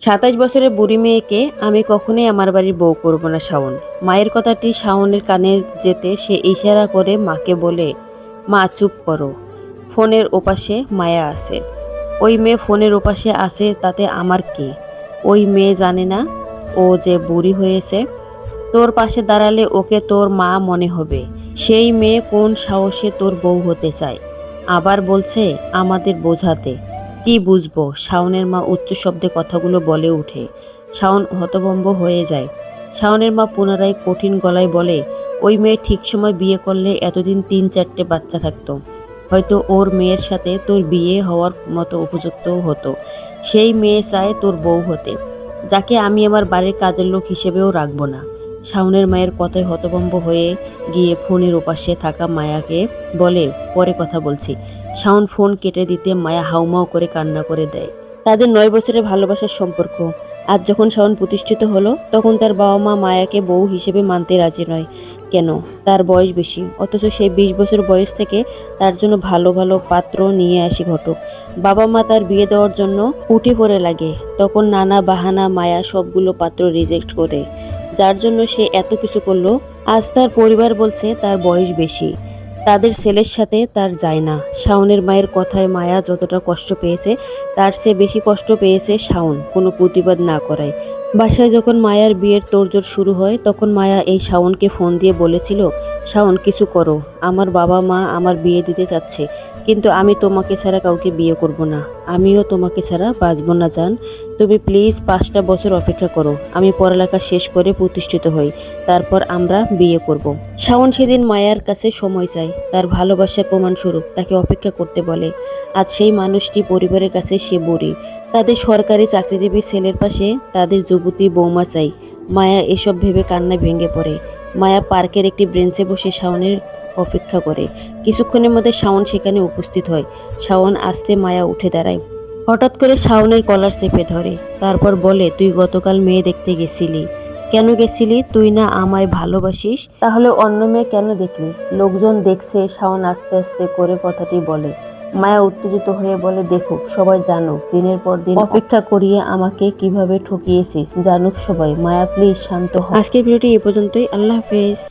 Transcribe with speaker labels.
Speaker 1: ২৭ বছরের বুড়ি মেয়েকে আমি কখনোই আমার বাড়ির বউ করব না শাওন। মায়ের কথাটি শাওনের কানে যেতে সে ইশারা করে মাকে বলে, মা চুপ করো। ফোনের ওপাশে মায়া আছে। ওই মেয়ে ফোনের ওপাশে আছে তাতে আমার কি? ওই মেয়ে জানে না ও যে বুড়ি হয়েছে। তোর পাশে দাঁড়ালে ওকে তোর মা মনে হবে। সেই মেয়ে কোন সাহসে তোর বউ হতে চায়? আবার বলছে আমাদের বোঝাতে। কি বুঝবো? শাওনের মা উচ্চ শব্দে কথাগুলো বলে ওঠে। শাওন হতভম্ব হয়ে যায়। শাওনের মা পুনরায় কঠিন গলায় বলে, ওই মেয়ে ঠিক সময় বিয়ে করলে এতদিন ৩-৪টে বাচ্চা থাকতো। হয়তো ওর মেয়ের সাথে তোর বিয়ে হওয়ার মতো উপযুক্তও হতো। সেই মেয়ে চায় তোর বউ হতে, যাকে আমি আমার বাড়ির কাজের লোক হিসেবেও রাখবো না। শাওনের মায়ের কথায় হতভম্ব হয়ে গিয়ে ফোনের ওপাশে থাকা মায়াকে বলে, পরে কথা বলছি। শাওন ফোন কেটে দিতে মায়া হাউমাউ করে কান্না করে দেয়। তাদের ৯ বছরের ভালোবাসার সম্পর্ক আজ যখন শাওন প্রতিষ্ঠিত হলো, তখন তার বাবা মা মায়াকে বউ হিসেবে মানতে রাজি নয়। কেন? তার বয়স বেশি, অথচ সেই ২০ বছর বয়স থেকে তার জন্য ভালো ভালো পাত্র নিয়ে আসি ঘটক। বাবা মা তার বিয়ে দেওয়ার জন্য উঠে পড়ে লাগে, তখন নানা বাহানা মায়া সবগুলো পাত্র রিজেক্ট করে, যার জন্য সে এত কিছু করলো। আজ তার পরিবার বলছে তার বয়স বেশি, তাদের ছেলের সাথে তার যায় না। শাওনের মায়ের কথায় মায়া যতটা কষ্ট পেয়েছে, তার চেয়ে বেশি কষ্ট পেয়েছে শাওন কোনো প্রতিবাদ না করায়। বাসায় যখন মায়ার বিয়ের তোড়জোড় শুরু হয়, তখন মায়া এই শাওনকে ফোন দিয়ে বলেছিল, শাওন কিছু করো, আমার বাবা মা আমার বিয়ে দিতে চাচ্ছে, কিন্তু আমি তোমাকে ছাড়া কাউকে বিয়ে করব না। আমিও তোমাকে ছাড়া বাঁচব না জান। তুমি প্লিজ ৫টা বছর অপেক্ষা করো, আমি পড়ালেখা শেষ করে প্রতিষ্ঠিত হই, তারপর আমরা বিয়ে করব। শাওন সেদিন মায়ার কাছে সময় চায়, তার ভালোবাসার প্রমাণস্বরূপ তাকে অপেক্ষা করতে বলে। আজ সেই মানুষটি পরিবারের কাছে সে বুড়ি, তাদের সরকারি চাকরিজীবী ছেলের পাশে তাদের যুবতী বৌমা চাই। মায়া এসব ভেবে কান্না ভেঙে পড়ে। মায়া পার্কের একটি বেঞ্চে বসে শাওনের অপেক্ষা করে। কিছুক্ষণের মধ্যে শাওন সেখানে উপস্থিত হয়। শাওন আসতে মায়া উঠে দাঁড়ায়। হঠাৎ করে শাওনের কলার চেপে ধরে, তারপর বলে, তুই গতকাল মেয়ে দেখতে গেছিলি, কেন গেছিলি? তুই না আমায় ভালোবাসিস? তাহলে অন্য মেয়ে কেন দেখলি? লোকজন দেখছে। শাওন আস্তে আস্তে করে কথাটি বলে। মায়া উত্তেজিত হয়ে বলে, দেখুক সবাই, জানুক দিনের পর দিন অপেক্ষা করিয়ে আমাকে কিভাবে ঠকিয়েছিস, জানুক সবাই। মায়া প্লিজ শান্ত হ। আজকের ভিডিওটি এ পর্যন্তই। আল্লাহ হাফেজ।